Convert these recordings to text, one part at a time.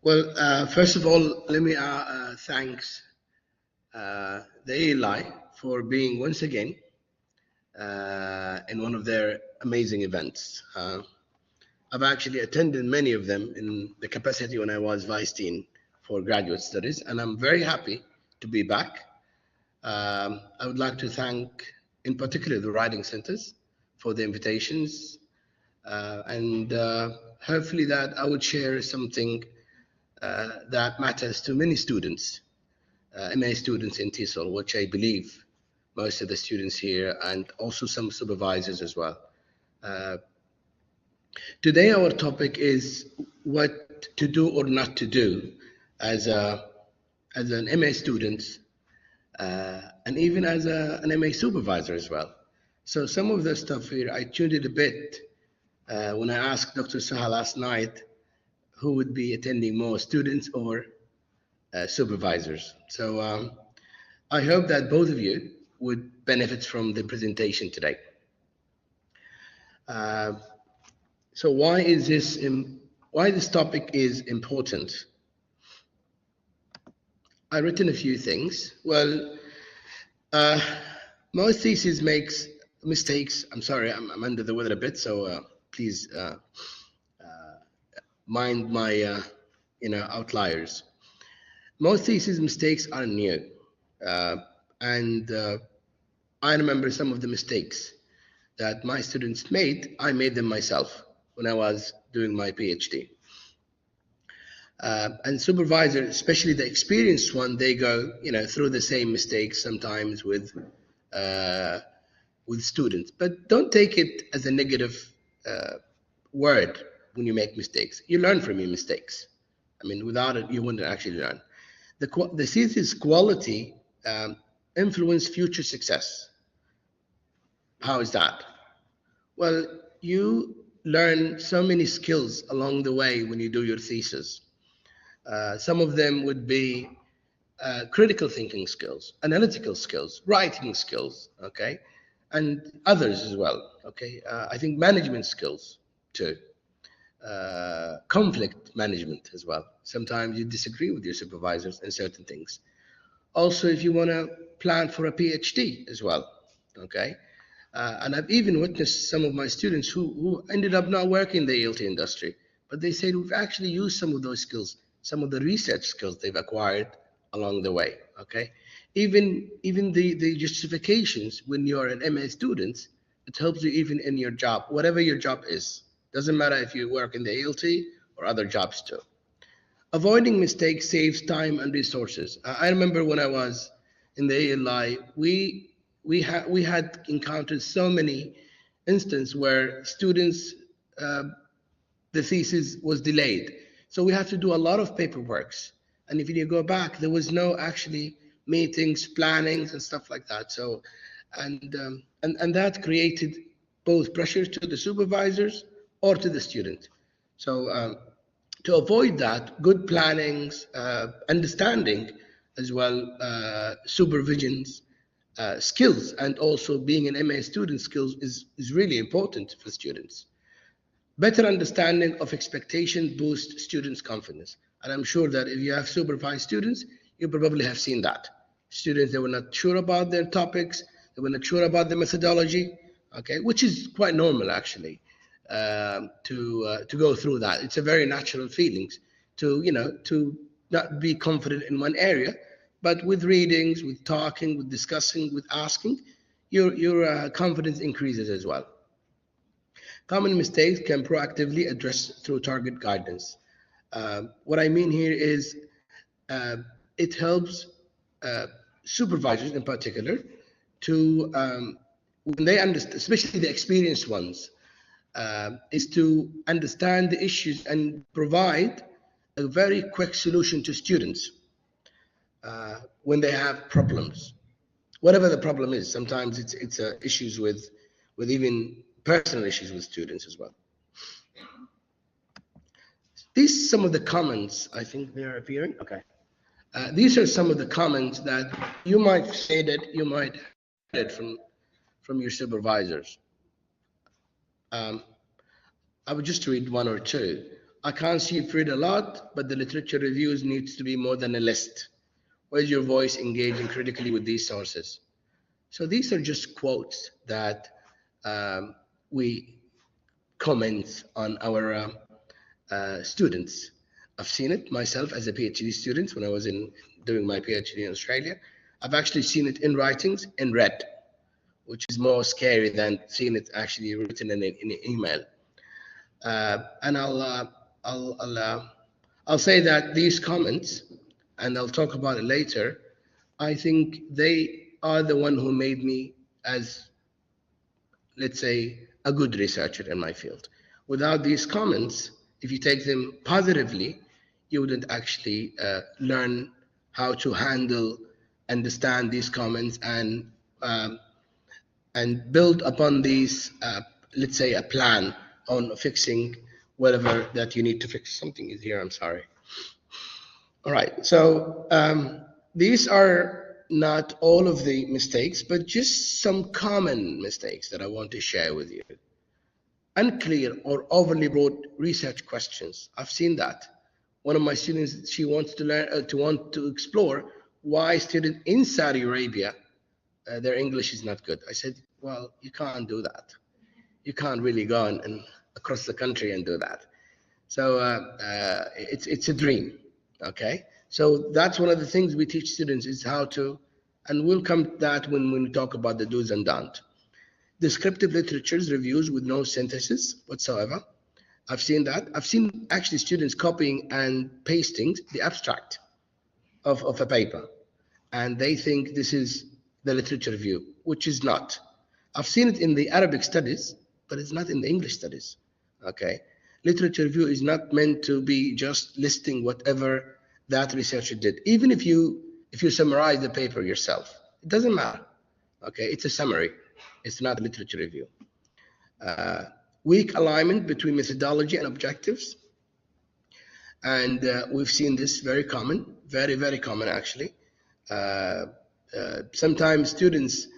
Well, first of all, let me thanks the ALI for being once again in one of their amazing events. I've actually attended many of them in the capacity when I was Vice Dean for Graduate Studies, and I'm very happy to be back. I would like to thank, in particular, the Writing Centers for the invitations, and hopefully that I would share something that matters to many students, MA students in TESOL, which I believe most of the students here and also some supervisors as well. Today our topic is what to do or not to do as an MA student and even as an MA supervisor as well. So some of the stuff here, I tuned it a bit when I asked Dr. Saha last night who would be attending more, students or supervisors. So I hope that both of you would benefit from the presentation today. So why this topic is important? I've written a few things. Well, most theses makes mistakes. I'm sorry, I'm under the weather a bit, so please mind my outliers. Most thesis mistakes are new, and I remember some of the mistakes that my students made. I made them myself when I was doing my PhD. And supervisors, especially the experienced one, they go through the same mistakes sometimes with students. But don't take it as a negative word when you make mistakes. You learn from your mistakes. I mean, without it, you wouldn't actually learn. The thesis quality influence future success. How is that? Well, you learn so many skills along the way when you do your thesis. Some of them would be critical thinking skills, analytical skills, writing skills, okay, and others as well, okay. I think management skills too, conflict management as well. Sometimes you disagree with your supervisors in certain things. Also, if you want to plan for a PhD as well, okay. And I've even witnessed some of my students who ended up not working in the ELT industry, but they said we've actually used some of those skills, some of the research skills they've acquired along the way, okay? Even the justifications when you're an MA student, it helps you even in your job, whatever your job is. Doesn't matter if you work in the ELT or other jobs too. Avoiding mistakes saves time and resources. I remember when I was in the ALI, we had encountered so many instances where students, the thesis was delayed. So we had to do a lot of paperwork. And if you go back, there was no actually meetings, plannings, and stuff like that. So, and that created both pressure to the supervisors or to the student. So to avoid that, good plannings, understanding as well, supervisions, skills, and also being an MA student skills is really important for students. Better understanding of expectation boosts students' confidence. And I'm sure that if you have supervised students, you probably have seen that. Students, they were not sure about their topics, they were not sure about the methodology, okay, which is quite normal actually, to go through that. It's a very natural feeling to not be confident in one area, but with readings, with talking, with discussing, with asking, your confidence increases as well. Common mistakes can proactively address through target guidance. What I mean here is it helps supervisors in particular to, when they understand, especially the experienced ones, is to understand the issues and provide a very quick solution to students when they have problems. Whatever the problem is, sometimes it's issues with even personal issues with students as well. These are some of the comments, I think they're appearing, okay. These are some of the comments that you might say that you might get from your supervisors. I would just read one or two. I can't see you've read a lot, but the literature reviews needs to be more than a list. Where's your voice engaging critically with these sources? So these are just quotes that we comment on our students. I've seen it myself as a PhD student when I was doing my PhD in Australia. I've actually seen it in writings in red, which is more scary than seeing it actually written in an email. And I'll say that these comments, and I'll talk about it later, I think they are the one who made me as, let's say, a good researcher in my field. Without these comments, if you take them positively, you wouldn't actually learn how to handle, understand these comments, and build upon these, let's say, a plan on fixing whatever that you need to fix. Something is here, I'm sorry. All right, so these are not all of the mistakes, but just some common mistakes that I want to share with you. Unclear or overly broad research questions. I've seen that. One of my students, she wants to learn, want to explore why students in Saudi Arabia, their English is not good. I said, well, you can't do that. You can't really go and across the country and do that. So it's a dream, okay? So that's one of the things we teach students is how to, and we'll come to that when we talk about the do's and don'ts. Descriptive literatures reviews with no synthesis whatsoever. I've seen that. I've seen actually students copying and pasting the abstract of a paper, and they think this is the literature review, which is not. I've seen it in the Arabic studies, but it's not in the English studies, okay? Literature review is not meant to be just listing whatever that researcher did. Even if you summarize the paper yourself, it doesn't matter, okay? It's a summary. It's not a literature review. Weak alignment between methodology and objectives. And we've seen this very common, very, very common actually. Sometimes students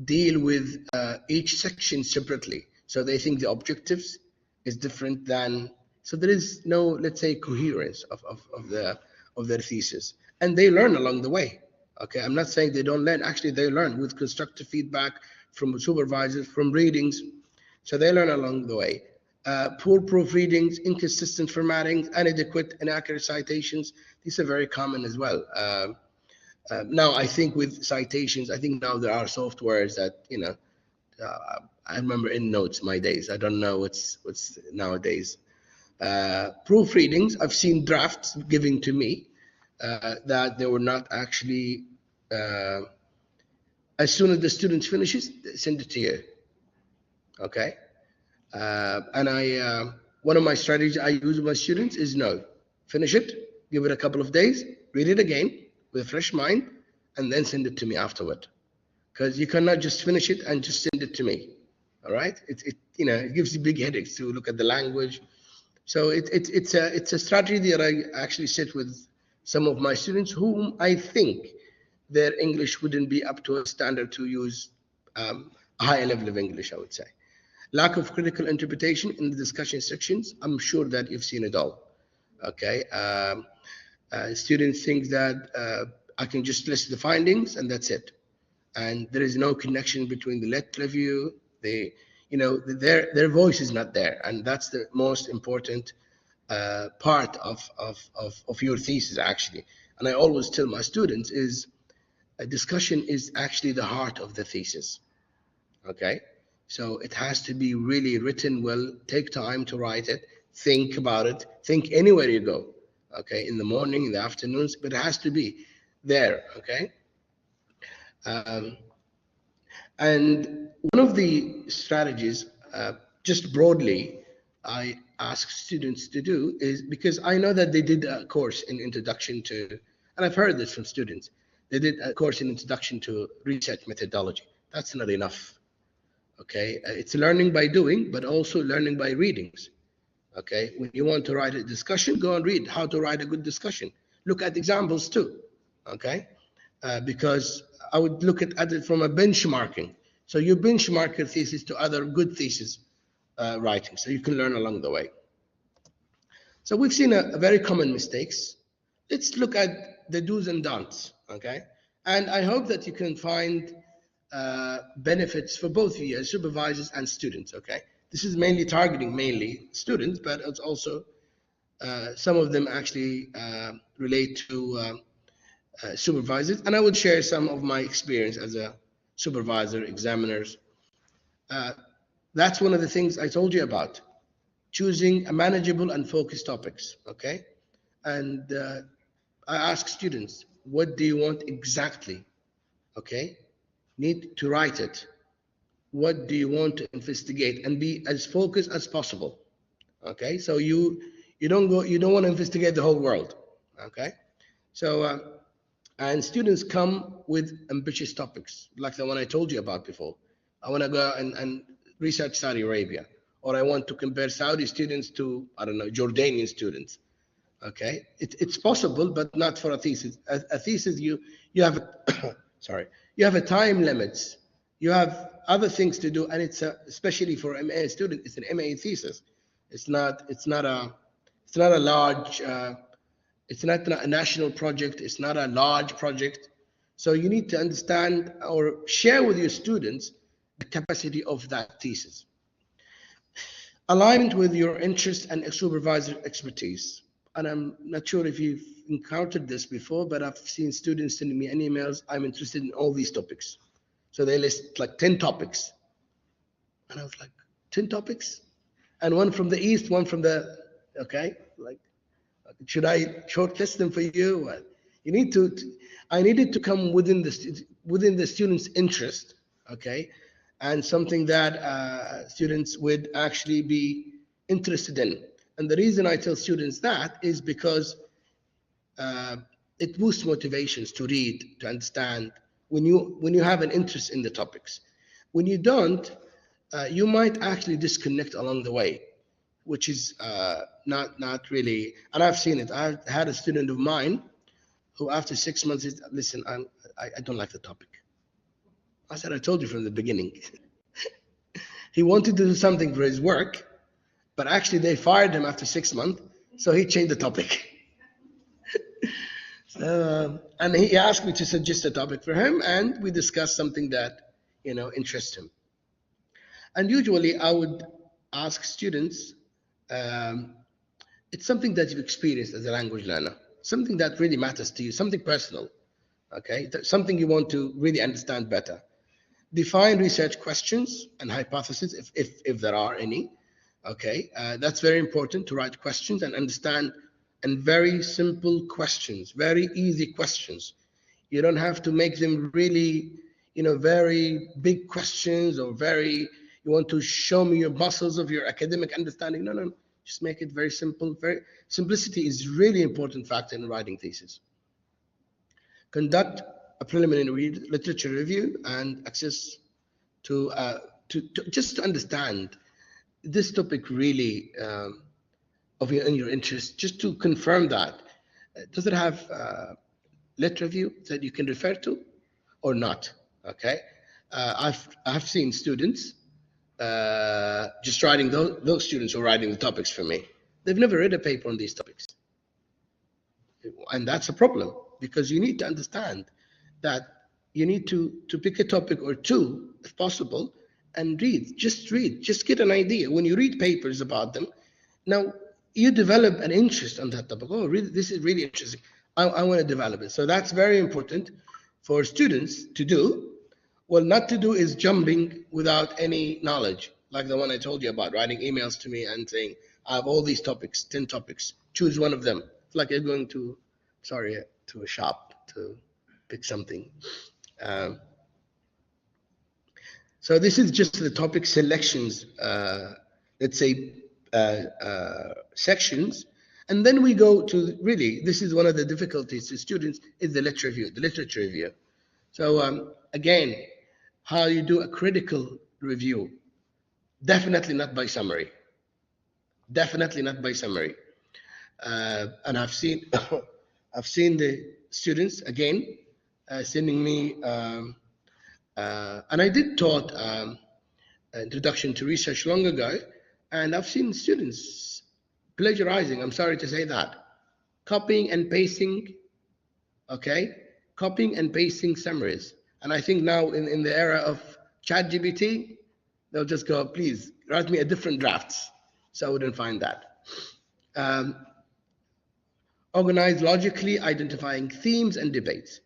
deal with each section separately. So they think the objectives is different than, so there is no, let's say, coherence of their thesis. And they learn along the way. Okay, I'm not saying they don't learn. Actually, they learn with constructive feedback from supervisors, from readings. So they learn along the way. Poor proofreadings, inconsistent formatting, inadequate, inaccurate citations. These are very common as well. Now, I think with citations, I think now there are softwares that, you know, I remember in notes my days. I don't know what's nowadays. Proofreadings, I've seen drafts given to me that they were not actually, as soon as the student finishes, they send it to you. Okay. And one of my strategies I use with my students is no, finish it, give it a couple of days, read it again with a fresh mind, and then send it to me afterward. Because you cannot just finish it and just send it to me. All right, it gives you big headaches to look at the language. So it's a strategy that I actually sit with some of my students whom I think their English wouldn't be up to a standard to use a higher level of English, I would say. Lack of critical interpretation in the discussion sections. I'm sure that you've seen it all. Okay, students think that I can just list the findings and that's it, and there is no connection between the lit review. Their voice is not there, and that's the most important part of your thesis actually. And I always tell my students is a discussion is actually the heart of the thesis. Okay, so it has to be really written well. Take time to write it. Think about it. Think anywhere you go. Okay, in the morning, in the afternoons, but it has to be there. Okay. And one of the strategies, just broadly, I ask students to do is, because I know that they did a course in introduction to, and I've heard this from students, they did a course in introduction to research methodology. That's not enough. Okay, it's learning by doing, but also learning by readings. Okay, when you want to write a discussion, go and read how to write a good discussion. Look at examples too. Okay, because I would look at it from a benchmarking. So you benchmark your thesis to other good thesis writing, so you can learn along the way. So we've seen a very common mistakes. Let's look at the do's and don'ts, okay? And I hope that you can find benefits for both of you as supervisors and students, okay? This is mainly targeting students, but it's also some of them actually relate to supervisors. And I would share some of my experience as a supervisor, examiners. That's one of the things I told you about, choosing a manageable and focused topics, okay? And I ask students, what do you want exactly, okay? Need to write it. What do you want to investigate, and be as focused as possible, okay? So you don't want to investigate the whole world, okay? So and students come with ambitious topics like the one I told you about before. I want to go and research Saudi Arabia, or I want to compare Saudi students to, I don't know, Jordanian students, okay? It's possible, but not for a thesis. A thesis, you have sorry, you have a time limits. You have other things to do, and it's especially for an MA student, it's an MA thesis. It's not a large, it's not a national project. It's not a large project. So you need to understand or share with your students the capacity of that thesis. Alignment with your interest and supervisor expertise. And I'm not sure if you've encountered this before, but I've seen students sending me emails. I'm interested in all these topics. So they list like 10 topics. And I was like, 10 topics? And one from the East, one from the, okay, like, should I shortlist them for you? Well, you need to, I needed to come within the student's interest, okay? And something that students would actually be interested in. And the reason I tell students that is because it boosts motivations to read, to understand, when you have an interest in the topics. When you don't, you might actually disconnect along the way, which is not really. And I've seen it. I had a student of mine who, after 6 months, said, listen, I don't like the topic. I said, I told you from the beginning. He wanted to do something for his work, but actually they fired him after 6 months, so he changed the topic. And he asked me to suggest a topic for him, and we discussed something that, interests him. And usually I would ask students, it's something that you've experienced as a language learner, something that really matters to you, something personal, okay? Something you want to really understand better. Define research questions and hypotheses, if there are any, okay? That's very important, to write questions and understand, and very simple questions, very easy questions. You don't have to make them really, very big questions, or you want to show me your muscles of your academic understanding. No, just make it very simple. Simplicity is really important factor in writing thesis. Conduct a preliminary literature review and access to just to understand this topic really in your interest, just to confirm that. Does it have lit review that you can refer to or not? Okay, I've seen students just writing, those students who are writing the topics for me, they've never read a paper on these topics, and that's a problem, because you need to understand that you need to pick a topic or two, if possible, and read, just get an idea. When you read papers about them, now you develop an interest on that topic. Oh, really, this is really interesting. I want to develop it. So that's very important for students to do. Well, not to do is jumping without any knowledge, like the one I told you about, writing emails to me and saying, I have all these topics, 10 topics, choose one of them. It's like you're going to a shop to pick something. So this is just the topic selections, let's say, sections. And then we go to, really, this is one of the difficulties to students, is the literature review. So again, how you do a critical review. Definitely not by summary. Definitely not by summary. And I've seen the students, again, sending me, and I did taught introduction to research long ago, and I've seen students plagiarizing, I'm sorry to say that. Copying and pasting, okay? Copying and pasting summaries. And I think now in the era of ChatGPT, they'll just go, please write me a different drafts. So I wouldn't find that. Um, Organize logically, identifying themes and debates.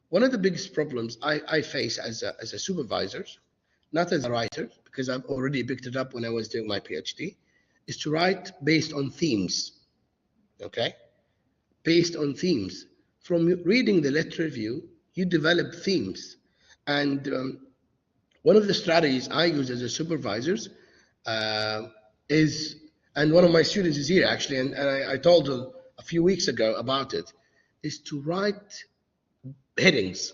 One of the biggest problems I face as a supervisor, not as a writer, because I've already picked it up when I was doing my PhD, is to write based on themes, okay? Based on themes. From reading the lit review, you develop themes. And one of the strategies I use as a supervisor is, and one of my students is here actually, and I told her a few weeks ago about it, is to write headings.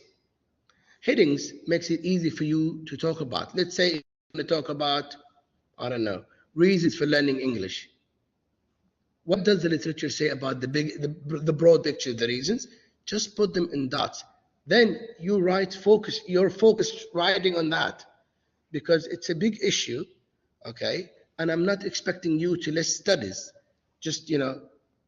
Headings makes it easy for you to talk about. Let's say you want to talk about, I don't know, reasons for learning English. What does the literature say about the broad picture, the reasons? Just put them in dots. Then you write focus, you're focused writing on that because it's a big issue, okay? And I'm not expecting you to list studies, just,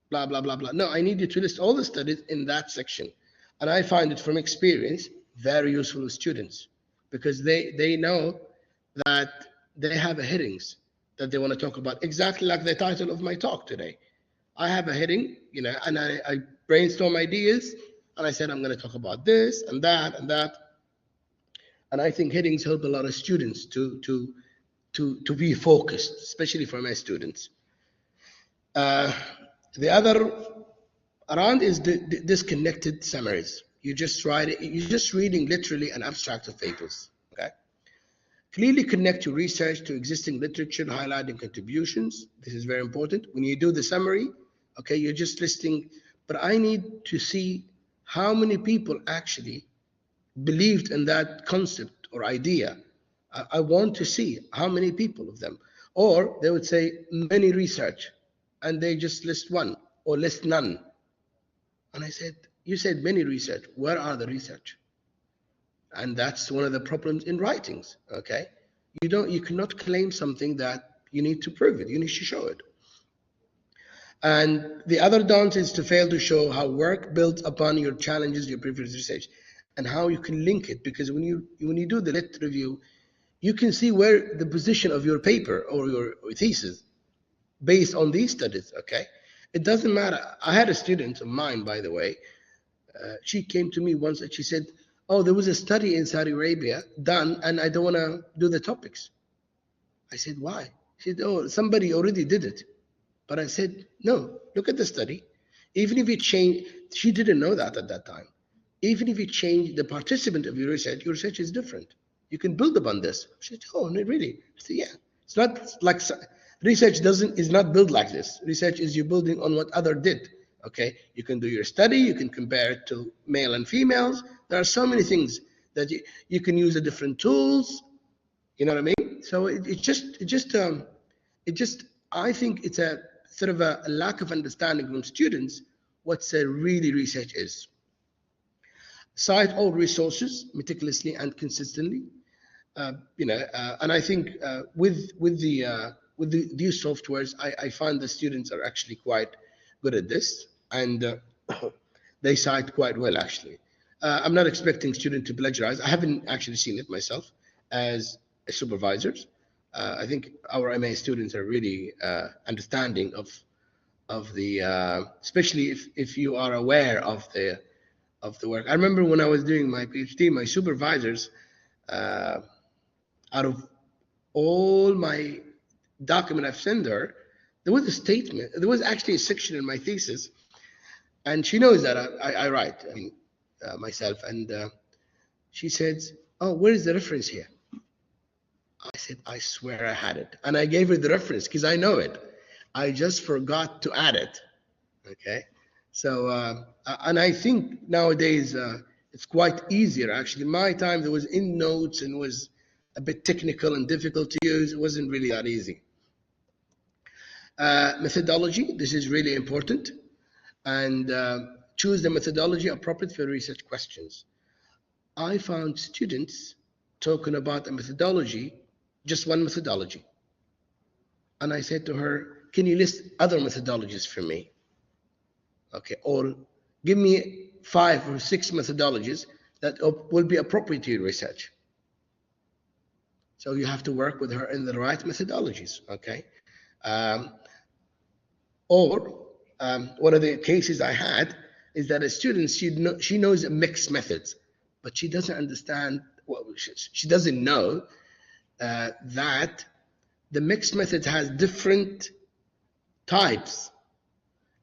blah, blah, blah, blah. No, I need you to list all the studies in that section. And I find it from experience very useful with students because they know that they have headings that they want to talk about, exactly like the title of my talk today. I have a heading, and I brainstorm ideas, and I said I'm going to talk about this and that and that. And I think headings help a lot of students to be focused, especially for my students. The other around is the disconnected summaries. You're just reading literally an abstract of papers. Okay. Clearly connect your research to existing literature, highlighting contributions. This is very important. When you do the summary, okay, you're just listing, but I need to see how many people actually believed in that concept or idea. I want to see how many people of them. Or they would say many research, and they just list one or list none. And I said, you said many research. Where are the research? And that's one of the problems in writings, okay? You cannot claim something that you need to prove it. You need to show it. And the other downside is to fail to show how work built upon your challenges, your previous research, and how you can link it. Because when you do the lit review, you can see where the position of your paper or your thesis based on these studies, okay? It doesn't matter. I had a student of mine, by the way. She came to me once and she said, oh, there was a study in Saudi Arabia done, and I don't want to do the topics. I said, why? She said, oh, somebody already did it. But I said, no, look at the study. Even if you change, she didn't know that at that time. Even if you change the participant of your research is different. You can build upon this. She said, oh, no, really? I said, yeah. It's not like research is not built like this. Research is you building on what other did. Okay, you can do your study, you can compare it to male and females. There are so many things that you can use the different tools. You know what I mean? So it just I think it's a sort of a lack of understanding from students what really research is. Cite all resources meticulously and consistently. And I think with these softwares, I find the students are actually quite good at this, and they cite quite well actually. I'm not expecting students to plagiarize. I haven't actually seen it myself as a supervisor. I think our MA students are really understanding of the, especially if you are aware of the work. I remember when I was doing my PhD, my supervisors, out of all my document I've sent her, there was a statement. There was actually a section in my thesis, and she knows that I write myself. And she says, "Oh, where is the reference here?" I said, "I swear I had it," and I gave her the reference because I know it. I just forgot to add it. Okay, so and I think nowadays it's quite easier. Actually, in my time there was in notes and was a bit technical and difficult to use. It wasn't really that easy. Methodology, this is really important, and choose the methodology appropriate for research questions. I found students talking about a methodology, just one methodology. And I said to her, can you list other methodologies for me? Okay, or give me 5 or 6 methodologies that will be appropriate to your research. So you have to work with her in the right methodologies, okay? Um, one of the cases I had is that a student, she knows mixed methods, but she doesn't understand, she doesn't know that the mixed method has different types.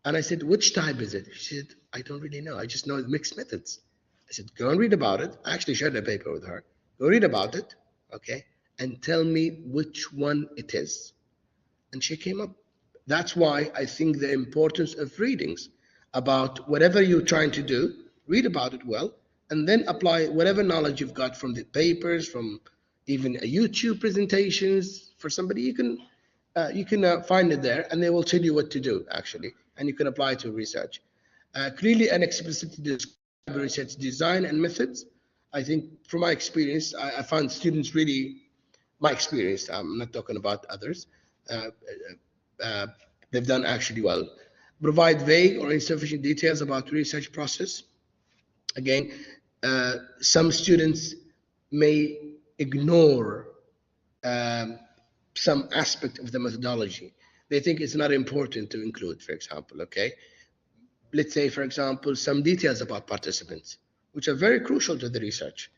And I said, which type is it? She said, I don't really know. I just know mixed methods. I said, go and read about it. I actually shared a paper with her. Go read about it, okay? And tell me which one it is. And she came up. That's why I think the importance of readings about whatever you're trying to do, read about it well, and then apply whatever knowledge you've got from the papers, from even a YouTube presentations. For somebody, you can find it there, and they will tell you what to do, actually, and you can apply it to research. Clearly and explicitly describe research design and methods. I think from my experience, I found students really, my experience, I'm not talking about others, they've done actually well. Provide vague or insufficient details about research process. Again, some students may ignore some aspect of the methodology. They think it's not important to include, for example, okay? Let's say, for example, some details about participants, which are very crucial to the research.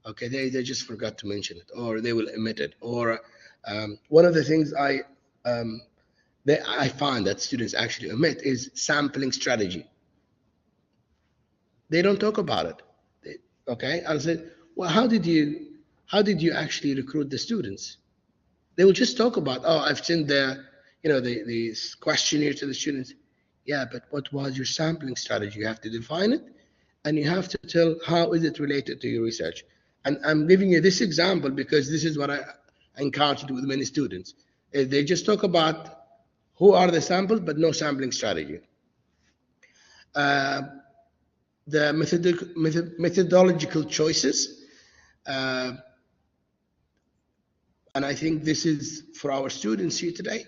Okay, they just forgot to mention it, or they will omit it. Or one of the things I find that students actually omit is sampling strategy. They don't talk about it. Okay, I said, well, how did you actually recruit the students? They will just talk about, oh, I've sent the questionnaire to the students. Yeah, but what was your sampling strategy? You have to define it, and you have to tell how is it related to your research. And I'm giving you this example because this is what I encountered with many students. They just talk about who are the samples, but no sampling strategy. The methodological choices. And I think this is for our students here today.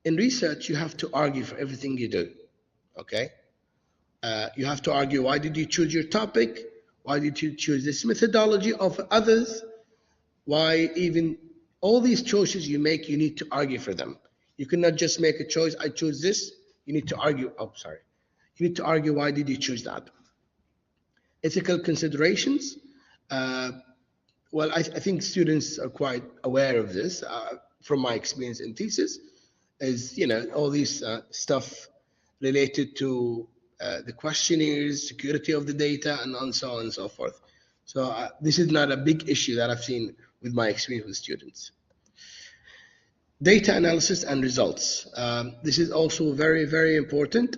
In research, you have to argue for everything you do, okay? You have to argue, why did you choose your topic? Why did you choose this methodology over others? Why even all these choices you make, you need to argue for them. You cannot just make a choice, I choose this. You need to argue, you need to argue, why did you choose that? Ethical considerations. Well, I think students are quite aware of this from my experience in thesis, is, all these stuff related to the questionnaires, security of the data, and so on and so forth. So this is not a big issue that I've seen with my experience with students. Data analysis and results. This is also very, very important.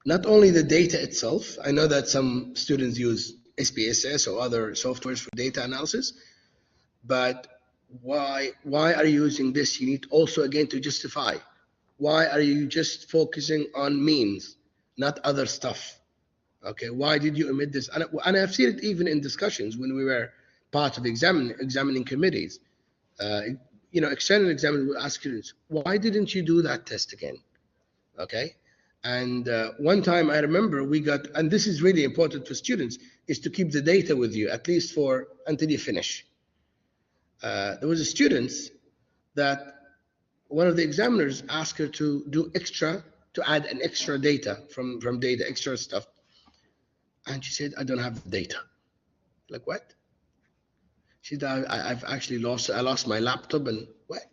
Not only the data itself. I know that some students use SPSS or other softwares for data analysis, but why are you using this? You need also, again, to justify. Why are you just focusing on means, not other stuff? Okay, why did you omit this? And I've seen it even in discussions when we were part of examining committees. External examiners will ask students, why didn't you do that test again? Okay, and one time I remember we got, and this is really important for students, is to keep the data with you, at least until you finish. There was a student that one of the examiners asked her to add an extra data from data, extra stuff. And she said, I don't have the data. Like, what? She said, I've actually lost my laptop. And what?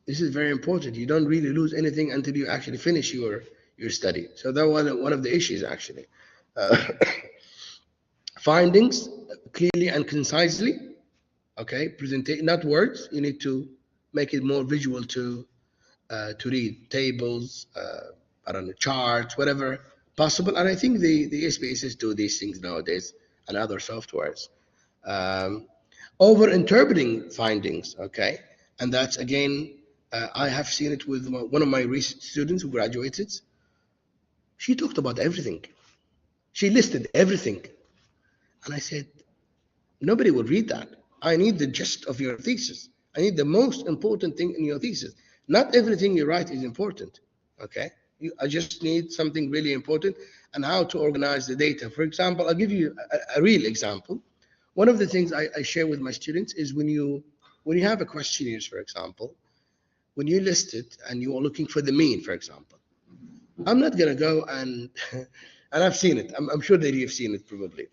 This is very important. You don't really lose anything until you actually finish your study. So that was one of the issues, actually. Findings, clearly and concisely. Okay, not words. You need to make it more visual to read tables, charts, whatever possible. And I think the SPSS do these things nowadays and other softwares. Over interpreting findings, okay, and that's again, I have seen it with one of my recent students who graduated. She talked about everything. She listed everything, and I said, nobody will read that. I need the gist of your thesis. I need the most important thing in your thesis. Not everything you write is important, okay? I just need something really important and how to organize the data. For example, I'll give you a real example. One of the things I share with my students is when you have a questionnaires, for example, when you list it and you are looking for the mean, for example, I'm not going to go and, and I've seen it. I'm sure that you've seen it probably.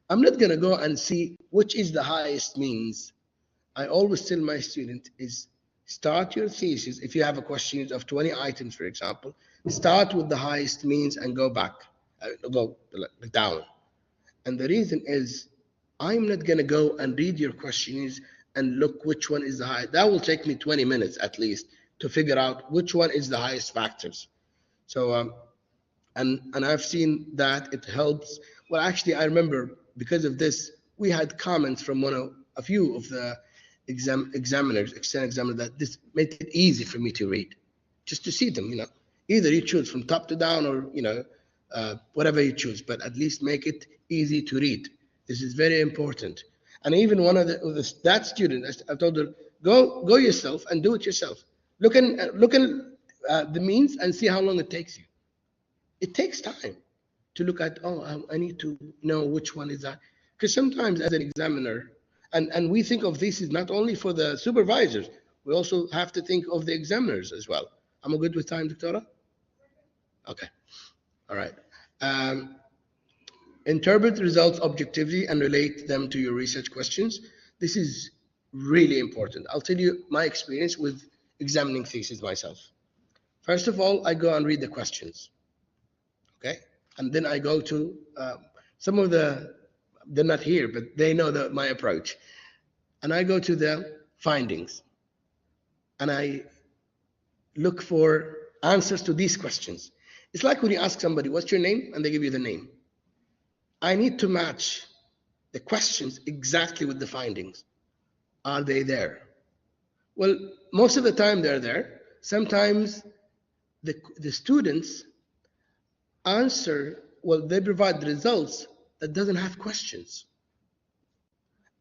I'm not going to go and see which is the highest means. I always tell my student is start your thesis. If you have a question of 20 items, for example, start with the highest means and go back, go down. And the reason is I'm not going to go and read your questions and look which one is the highest. That will take me 20 minutes at least to figure out which one is the highest factors. So, and I've seen that it helps. Well, actually, I remember because of this, we had comments from a few of the examiners, external examiners, that this made it easy for me to read, just to see them. Either you choose from top to down or whatever you choose, but at least make it easy to read. This is very important. And even one of that student, I told her, go yourself and do it yourself. Look in the means and see how long it takes you. It takes time to look at, I need to know which one is that. Because sometimes as an examiner, and we think of this is not only for the supervisors, we also have to think of the examiners as well. Am I good with time, Doctora? Okay. All right. Interpret results objectively and relate them to your research questions. This is really important. I'll tell you my experience with examining thesis myself. First of all, I go and read the questions, okay? And then I go to some of they're not here, but they know my approach. And I go to the findings and I look for answers to these questions. It's like when you ask somebody, what's your name? And they give you the name. I need to match the questions exactly with the findings. Are they there? Well, most of the time they're there. Sometimes the students answer, well, they provide the results that doesn't have questions.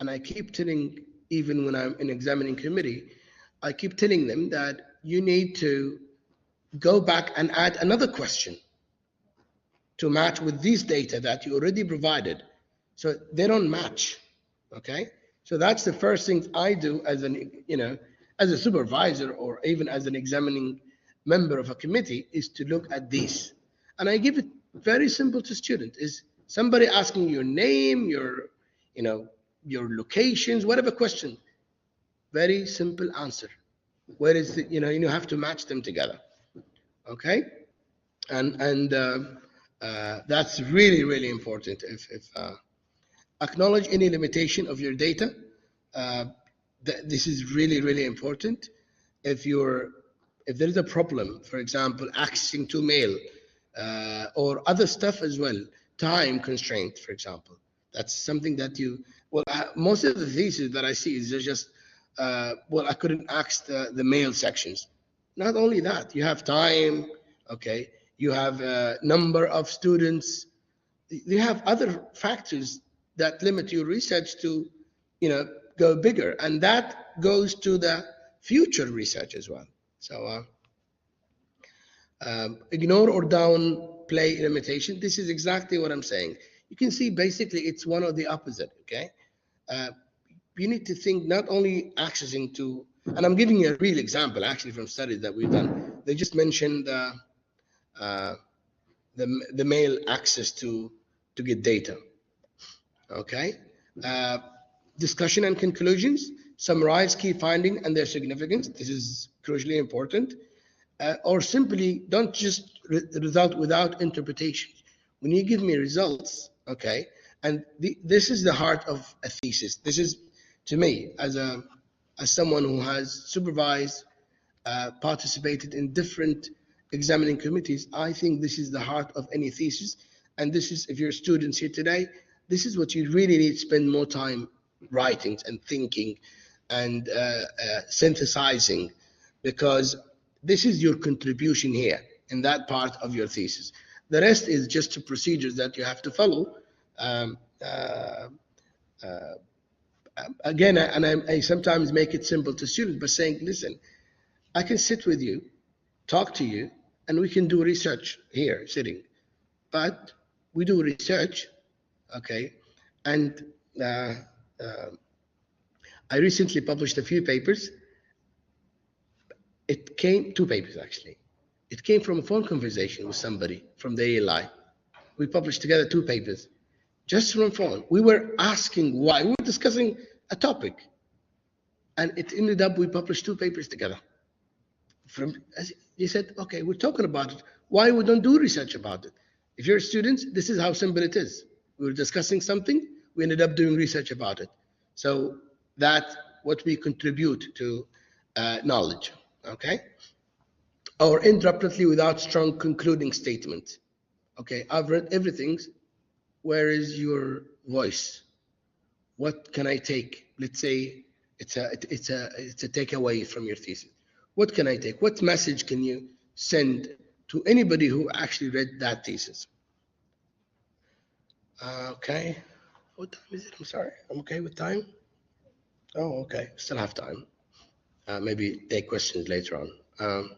And I keep telling, even when I'm in examining committee, I keep telling them that you need to go back and add another question to match with these data that you already provided. So they don't match, okay? So that's the first thing I do as as a supervisor or even as an examining member of a committee is to look at these. And I give it very simple to students, is somebody asking your name, your locations, whatever question, very simple answer. Where is it, you have to match them together, okay? And that's really, really important. If acknowledge any limitation of your data. This is really, really important. If there is a problem, for example, accessing to mail or other stuff as well, time constraint, for example, that's something that most of the theses that I see is just, I couldn't access the mail sections. Not only that, you have time, okay, you have a number of students, you have other factors that limit your research to, go bigger, and that goes to the future research as well. So ignore or downplay limitation. This is exactly what I'm saying. You can see basically it's one or the opposite, okay? You need to think not only accessing to, and I'm giving you a real example actually from studies that we've done. They just mentioned the mail access to get data, okay? Discussion and conclusions, summarize key findings and their significance. This is crucially important. Or simply don't just result without interpretation. When you give me results, okay, and this is the heart of a thesis. This is, to me, as someone who has supervised, participated in different examining committees, I think this is the heart of any thesis. And this is, if you're students here today, this is what you really need to spend more time writing and thinking and synthesizing, because this is your contribution here in that part of your thesis. The rest is just the procedures that you have to follow again, I sometimes make it simple to students by saying, listen, I can sit with you, talk to you, and we can do research here sitting. But we do research, okay? And uh, uh, I recently published a few papers. It came, two papers actually. It came from a phone conversation with somebody from the ALI. We published together two papers, just from phone. We were asking why. We were discussing a topic, and it ended up we published two papers together. From, as he said, okay, we're talking about it. Why we don't do research about it? If you're students, this is how simple it is. We were discussing something, we ended up doing research about it. So that's what we contribute to knowledge, okay? Or interruptedly without strong concluding statement. Okay, I've read everything. Where is your voice? What can I take? Let's say it's a takeaway from your thesis. What can I take? What message can you send to anybody who actually read that thesis? Okay. What time is it? I'm sorry. I'm okay with time. Oh, okay. Still have time. Maybe take questions later on.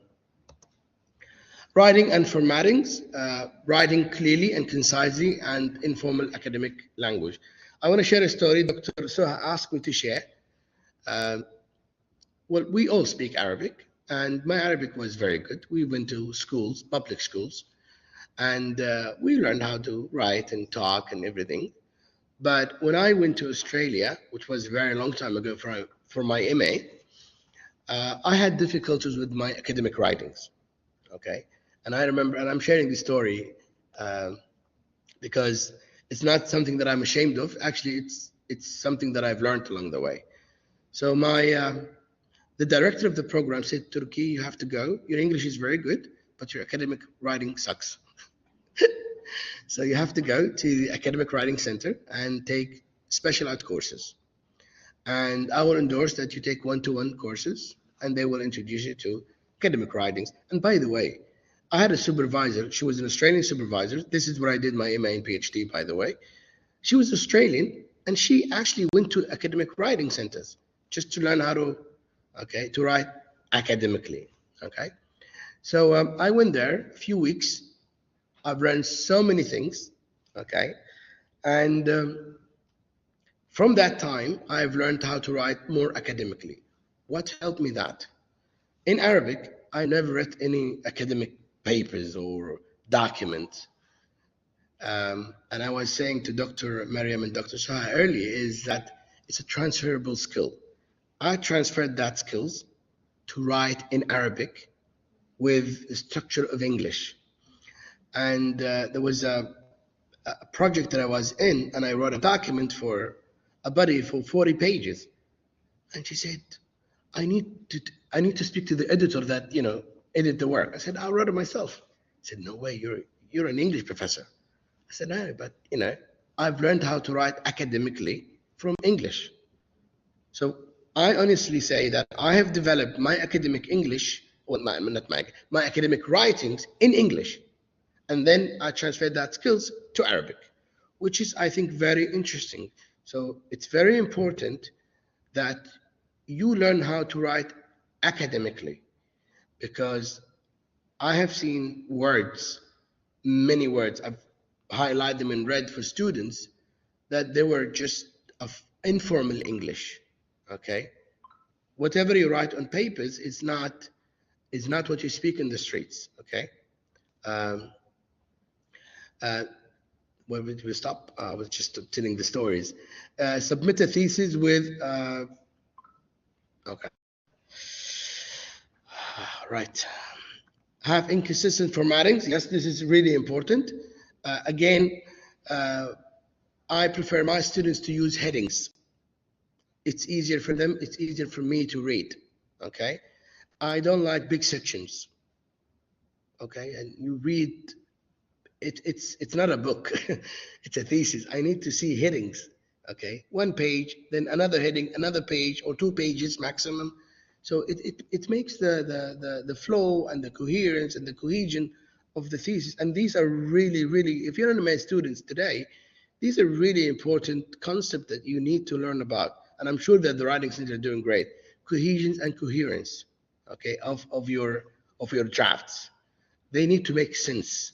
Writing and formattings, writing clearly and concisely and informal academic language. I want to share a story Dr. Suha asked me to share. Well, we all speak Arabic, and my Arabic was very good. We went to schools, public schools, and we learned how to write and talk and everything. But when I went to Australia, which was a very long time ago for my MA, I had difficulties with my academic writings, okay? And I remember, and I'm sharing this story because it's not something that I'm ashamed of. Actually, it's something that I've learned along the way. So the director of the program said, Turki, you have to go. Your English is very good, but your academic writing sucks. So you have to go to the academic writing center and take special ed courses. And I will endorse that you take one-to-one courses, and they will introduce you to academic writings. And by the way, I had a supervisor. She was an Australian supervisor. This is where I did my MA and PhD, by the way. She was Australian, and she actually went to academic writing centers just to learn how to, okay, to write academically, okay? So I went there a few weeks. I've learned so many things, okay? And from that time, I've learned how to write more academically. What helped me that? In Arabic, I never read any academic papers or documents. And I was saying to Dr. Mariam and Dr. Shah earlier is that it's a transferable skill. I transferred that skills to write in Arabic with the structure of English. And there was a project that I was in, and I wrote a document for a buddy for 40 pages. And she said, I need to speak to the editor that, edit the work. I said, I'll write it myself. He said, no way, you're an English professor. I said, no, but I've learned how to write academically from English. So I honestly say that I have developed my academic English, well, my academic writings in English. And then I transferred that skills to Arabic, which is, I think, very interesting. So it's very important that you learn how to write academically, because I have seen words, many words, I've highlighted them in red for students, that they were just of informal English, okay? Whatever you write on papers is not what you speak in the streets, okay? Where did we stop? I was just telling the stories. Submit a thesis with, okay. Right. Have inconsistent formattings. Yes, this is really important. Again, I prefer my students to use headings. It's easier for them. It's easier for me to read. Okay. I don't like big sections. Okay. And you read, it's not a book. It's a thesis. I need to see headings. Okay. One page, then another heading, another page, or 2 pages maximum. So it makes the flow and the coherence and the cohesion of the thesis. And these are really, really, if you're an MA students today, these are really important concepts that you need to learn about. and I'm sure that the writing students are doing great. Cohesion and coherence, okay, of your drafts. They need to make sense.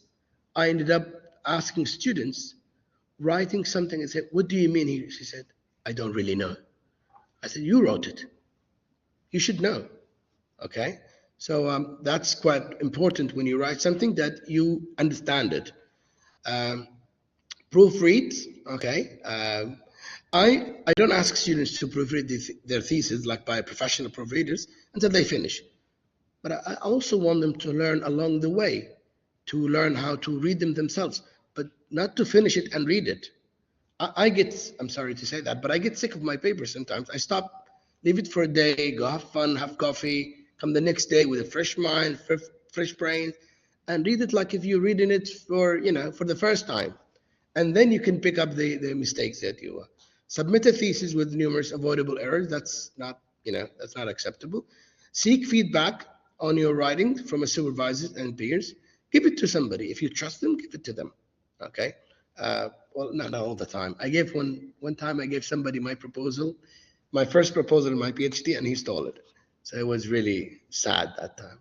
I ended up asking students, writing something, and said, "What do you mean here?" She said, "I don't really know." I said, "You wrote it. You should know." Okay, so that's quite important when you write something, that you understand it. Um, Proofread, okay. I don't ask students to proofread their thesis like by professional proofreaders until they finish. But I also want them to learn along the way, to learn how to read them themselves, but not to finish it and read it. I'm sorry to say that, but I get sick of my paper sometimes. I stop, leave it for a day, go have fun, have coffee, come the next day with a fresh mind, fresh brain, and read it like if you're reading it for, for the first time. And then you can pick up the mistakes that you submit a thesis with numerous avoidable errors. That's not acceptable. Seek feedback on your writing from a supervisor and peers. Give it to somebody. If you trust them, give it to them. Okay. Well, not all the time. I gave one time. I gave somebody my proposal, my first proposal in my PhD, and he stole it. So it was really sad that time.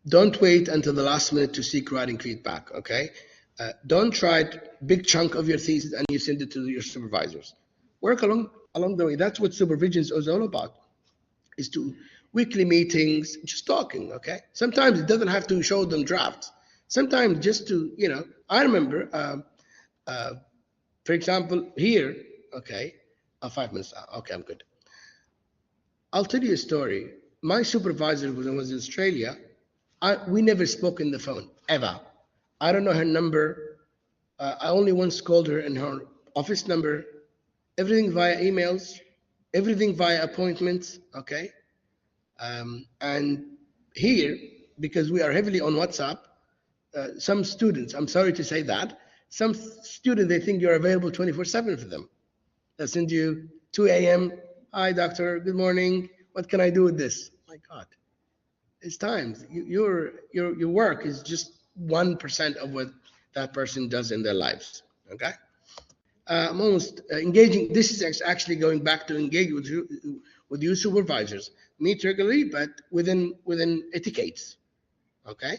Don't wait until the last minute to seek writing feedback. Okay. Don't write big chunk of your thesis and you send it to your supervisors. Work along the way. That's what supervision is all about. Is to weekly meetings, just talking. Okay. Sometimes it doesn't have to show them drafts. Sometimes just to, I remember, for example, here, okay, 5 minutes. Okay, I'm good. I'll tell you a story. My supervisor, when I was in Australia, we never spoke in the phone, ever. I don't know her number. I only once called her and her office number, everything via emails, everything via appointments, okay? And here, because we are heavily on WhatsApp, some students, I'm sorry to say that, some students, they think you're available 24/7 for them. They'll send you 2 a.m., "Hi, doctor, good morning. What can I do with this?" My God, it's times. Your work is just 1% of what that person does in their lives, okay? I'm almost engaging. This is actually going back to engage with your supervisors. Meet regularly, but within etiquettes, okay?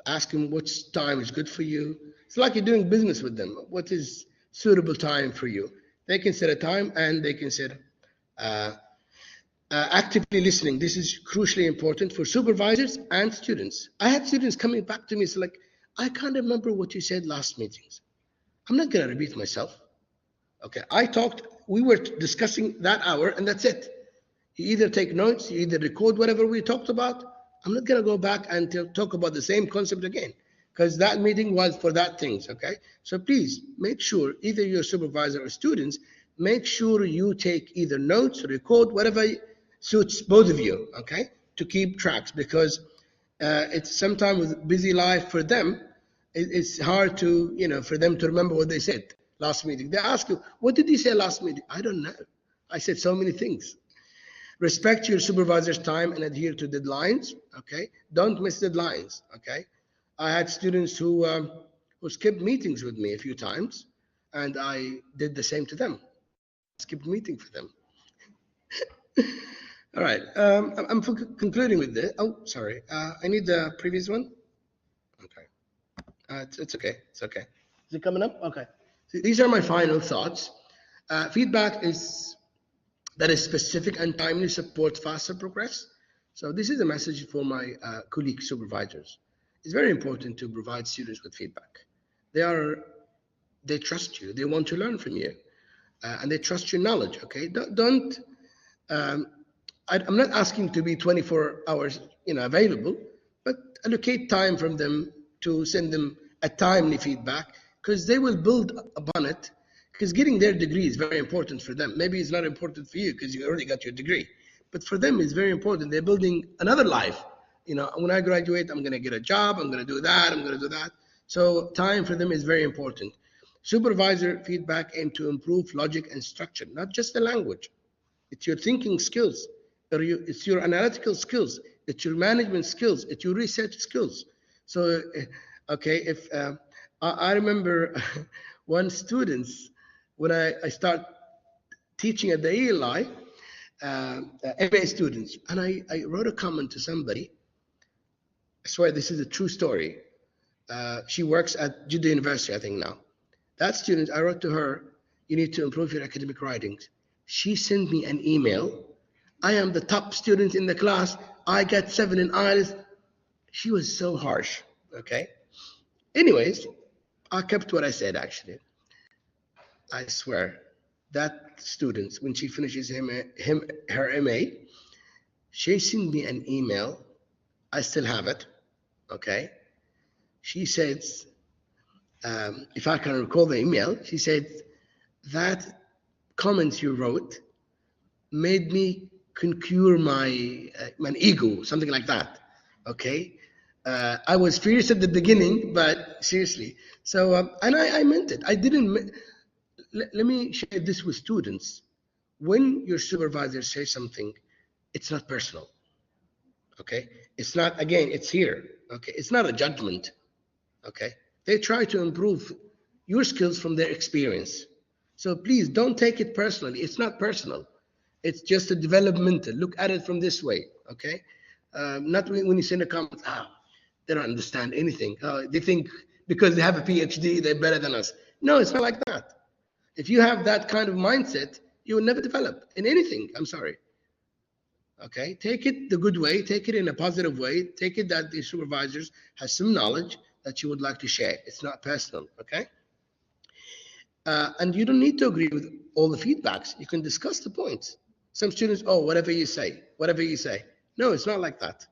Ask them which time is good for you. It's like you're doing business with them. What is suitable time for you? They can set a time, and they can set actively listening. This is crucially important for supervisors and students. I had students coming back to me, it's like, "I can't remember what you said last meetings." I'm not going to repeat myself. Okay, we were discussing that hour, and that's it. You either take notes, you either record whatever we talked about. I'm not going to go back and talk about the same concept again, because that meeting was for that things, okay? So please make sure, either your supervisor or students, make sure you take either notes, record, whatever suits both of you, okay? To keep tracks, because it's sometimes with busy life for them, it's hard to, for them to remember what they said last meeting. They ask you, "What did you say last meeting?" "I don't know. I said so many things." Respect your supervisor's time and adhere to deadlines, okay? Don't miss deadlines, okay? I had students who skipped meetings with me a few times, and I did the same to them. Skipped meeting for them. All right, I'm concluding with this. Oh, sorry, I need the previous one. Okay, it's okay, it's okay. Is it coming up? Okay. So these are my final thoughts. Feedback that is specific and timely supports faster progress. So this is a message for my colleague supervisors. It's very important to provide students with feedback. They trust you. They want to learn from you, and they trust your knowledge. Okay, don't. I'm not asking to be 24 hours, available, but allocate time from them to send them a timely feedback, because they will build upon it. Because getting their degree is very important for them. Maybe it's not important for you because you already got your degree, but for them it's very important. They're building another life. When I graduate, I'm going to get a job. I'm going to do that. I'm going to do that. So time for them is very important. Supervisor feedback aim to improve logic and structure, not just the language. It's your thinking skills, it's your analytical skills, it's your management skills, it's your research skills. So, okay, if I remember one student, when I start teaching at the ELI, MA students, and I wrote a comment to somebody. I swear this is a true story. She works at Jeddah University, I think now. That student, I wrote to her, you need to improve your academic writings. She sent me an email. I am the top student in the class. I got 7 in IELTS. She was so harsh, okay? Anyways, I kept what I said, actually. I swear, that student, when she finishes her MA, she sent me an email. I still have it, okay? She says, if I can recall the email, she said, that comment you wrote made me conquer my ego, something like that, okay? I was fierce at the beginning, but seriously. So, and I meant it. I didn't, let me share this with students. When your supervisor says something, it's not personal, okay? It's not, again, it's here, okay? It's not a judgment, okay? They try to improve your skills from their experience. So please don't take it personally. It's not personal. It's just a developmental. Look at it from this way, okay? Not when you send a comment, they don't understand anything. They think because they have a PhD, they're better than us. No, it's not like that. If you have that kind of mindset, you will never develop in anything. I'm sorry. Okay, take it the good way, take it in a positive way, take it that the supervisors has some knowledge that you would like to share. It's not personal, okay? And you don't need to agree with all the feedbacks. You can discuss the points. Some students, oh, whatever you say, whatever you say. No, it's not like that.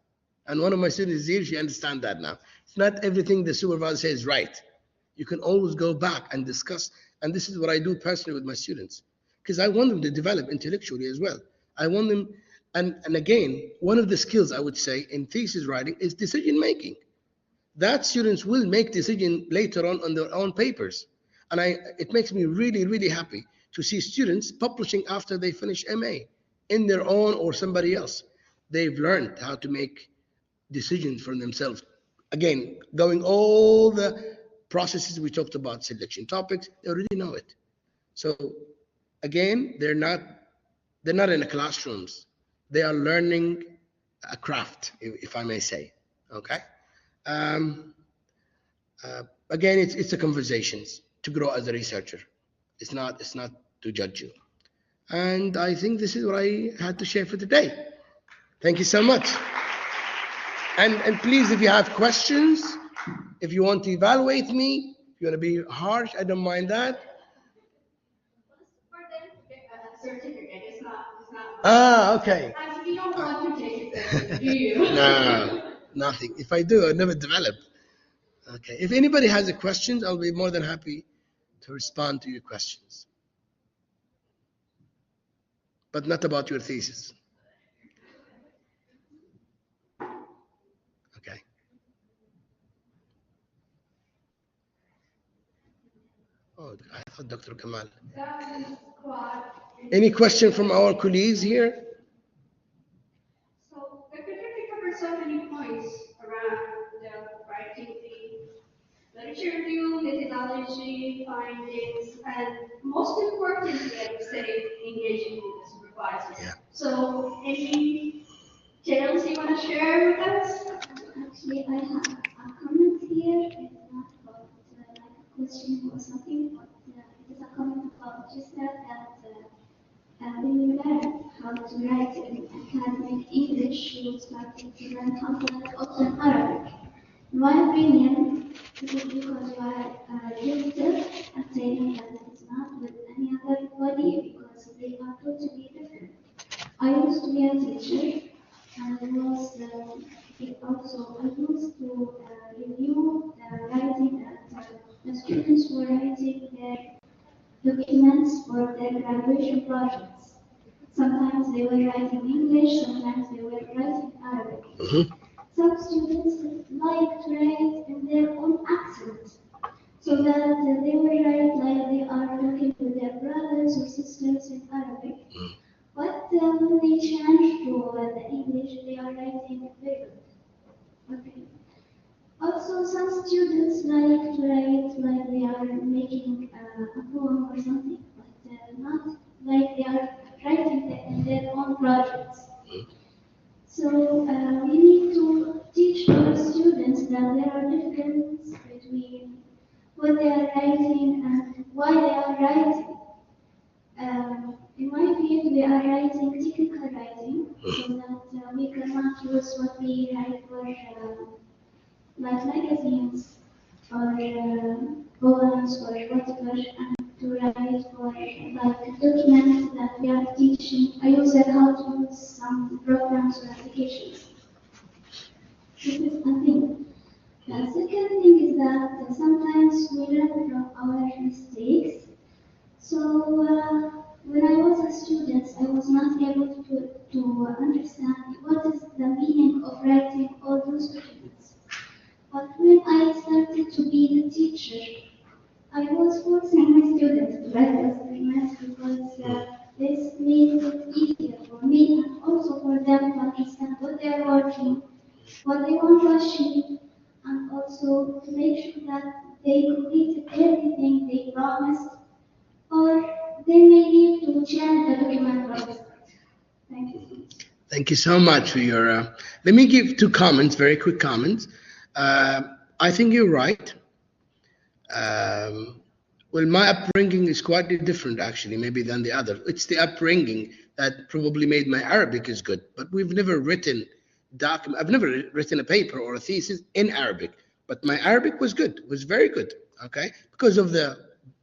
And one of my students is here, she understands that now. It's not everything the supervisor says is right. You can always go back and discuss. And this is what I do personally with my students, because I want them to develop intellectually as well. I want them, and again, one of the skills I would say in thesis writing is decision making. That students will make decision later on their own papers. And it makes me really, really happy to see students publishing after they finish MA in their own or somebody else. They've learned how to make decisions for themselves. Again, going all the processes we talked about, selection topics, they already know it. So again, they're not in the classrooms. They are learning a craft, if I may say. Okay. Again, it's a conversations to grow as a researcher. It's not to judge you. And I think this is what I had to share for today. Thank you so much. And please, if you have questions, if you want to evaluate me, if you want to be harsh, I don't mind that. For them to get a certificate, it's not. Okay. You don't want to take it, do you? No, nothing. If I do, I'll never develop. Okay. If anybody has a question, I'll be more than happy to respond to your questions. But not about your thesis. Okay. Oh, I thought Dr. Kamal. Any question from our colleagues here? So the certificate covers so many points around the writing, the literature review, methodology, findings, and most importantly, I would say, engaging with the supervisor. Yeah. So any tales you want to share with us? Actually, I have a comment here. It's not about like a question or something, but it is a comment about you said that when you learn how to write in academic English, you started to learn how to write also in Arabic. In my opinion, this is because you are used to and saying that it is not with any other body because they are totally different. I used to be a teacher and I was also I used to review the writing and the students were writing their documents for their graduation projects. Sometimes they were writing English, sometimes they were writing Arabic. Some students like to write in their own accent, so that they will write like they are talking to their brothers or sisters in Arabic. But when they change to the English, they are writing very good. Okay. Also, some students like to write like they are making a poem or something, not like they are writing in their own projects. So we need to teach our students that there are differences between what they are writing and why they are writing. In my field, we are writing technical writing so that we cannot use what we write for like magazines or poems or whatever, and to write for like documents that we are teaching a user how to use some programs or applications. This is a thing. The second thing is that sometimes we learn from our mistakes. So when I was a student, I was not able to understand what is the meaning of writing all those documents. But when I started to be the teacher, I was forcing my students to write those documents because this made it easier for me and also for them to understand what they are working, what they want to achieve, and also to make sure that they completed everything they promised, or they may need to change the document from the start. Thank you so much. Thank you so much for your. Let me give two comments, very quick comments. I think you're right. Well, my upbringing is quite different, actually, maybe than the other. It's the upbringing that probably made my Arabic is good. But we've never written document. I've never written a paper or a thesis in Arabic. But my Arabic was good. Was very good. Okay, because of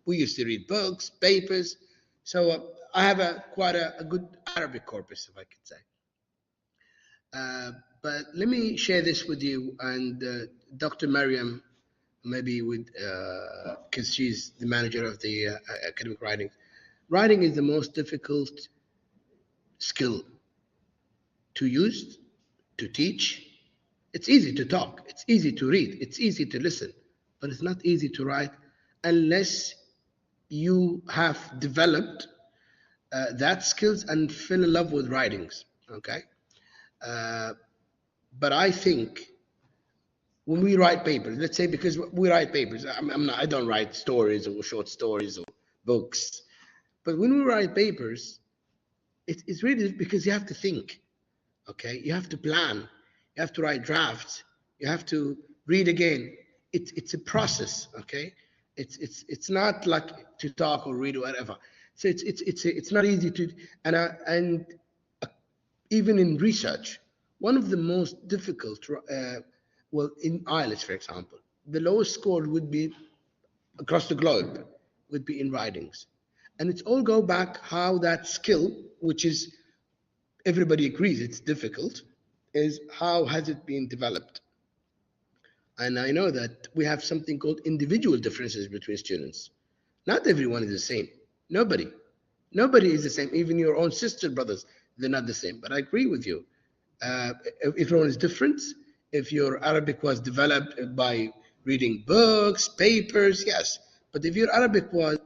we used to read books, papers. So I have quite a good Arabic corpus, if I could say. But let me share this with you and Dr. Mariam, maybe with, because she's the manager of the academic writing. Writing is the most difficult skill to use, to teach. It's easy to talk, it's easy to read, it's easy to listen, but it's not easy to write unless you have developed that skills and fell in love with writings, okay? But I think when we write papers, let's say because we write papers, I don't write stories or short stories or books, but when we write papers, it's really because you have to think, okay? You have to plan, you have to write drafts, you have to read again. It's a process, okay? It's not like to talk or read or whatever. So it's not easy to, and even in research, one of the most difficult, well, in IELTS, for example, the lowest score would be across the globe, would be in writings. And it's all go back how that skill, which is, everybody agrees it's difficult, is how has it been developed? And I know that we have something called individual differences between students. Not everyone is the same. Nobody is the same. Even your own sister brothers, they're not the same. But I agree with you. Everyone is different. If your Arabic was developed by reading books, papers, yes. But if your Arabic was,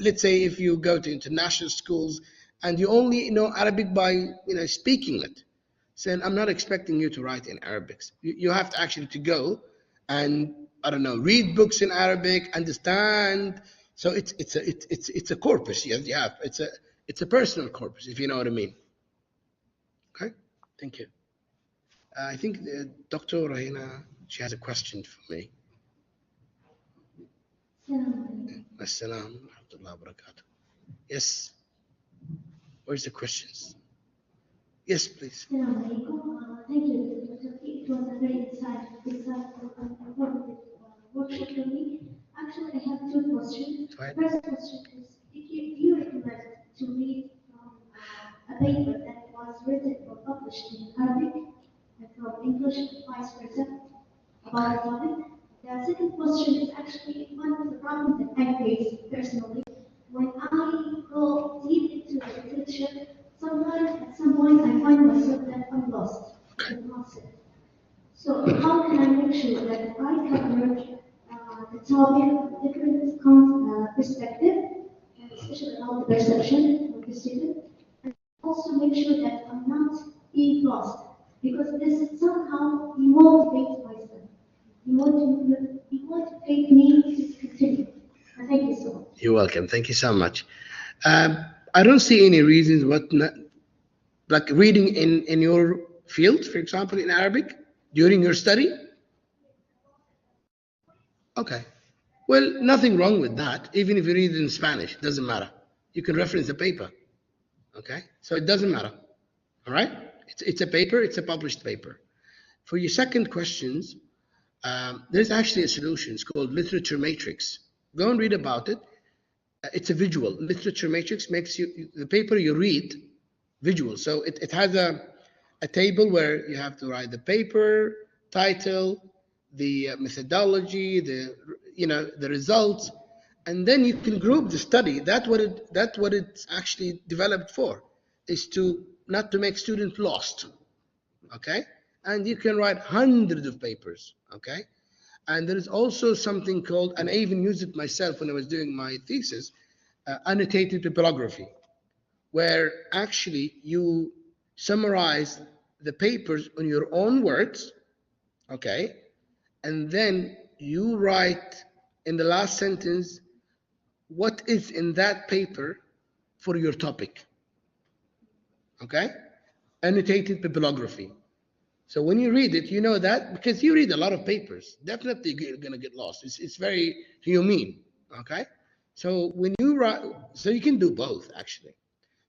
let's say if you go to international schools and you only know Arabic by speaking it, then I'm not expecting you to write in Arabic. You have to actually to go and, I don't know, read books in Arabic, understand. So it's a corpus. Yeah, it's a personal corpus, if you know what I mean. Okay, thank you. I think Dr. Rahina, she has a question for me. Assalamu alaikum wa barakatuh. Yes. Where's the questions? Yes, please. Thank you, Dr. Turki. It was a very insightful and informative workshop for me. Actually, I have two questions. First question is, do you recommend to read from a paper that was written or published in Arabic and from English and vice versa about a topic? The second question is actually one of the problems that I face personally. When I go deep into the literature, sometimes at some point I find myself that I'm lost in the concept. So how can I make sure that I cover the topic from different perspective, and especially about the perception of the student, and also make sure that I'm not being lost, because this somehow demotivates myself. Demotivate me to continue. Thank you so much. You're welcome. Thank you so much. I don't see any reasons what not, like reading in your field, for example, in Arabic during your study. Okay. Well, nothing wrong with that. Even if you read it in Spanish, it doesn't matter. You can reference the paper. Okay. So it doesn't matter. All right. It's a paper. It's a published paper. For your second questions, there's actually a solution. It's called literature matrix. Go and read about it. It's a visual. Literature matrix makes the paper you read visual. So it has a table where you have to write the paper, title, the methodology, the results, and then you can group the study. That's what it's actually developed for, is to not to make students lost. Okay, and you can write hundreds of papers. Okay, and there is also something called, and I even used it myself when I was doing my thesis, annotated bibliography, where actually you summarize the papers on your own words, okay, and then you write in the last sentence what is in that paper for your topic, okay, annotated bibliography. So when you read it, you know that because you read a lot of papers, definitely you're gonna get lost. It's very humane, okay. So when you write, so you can do both actually.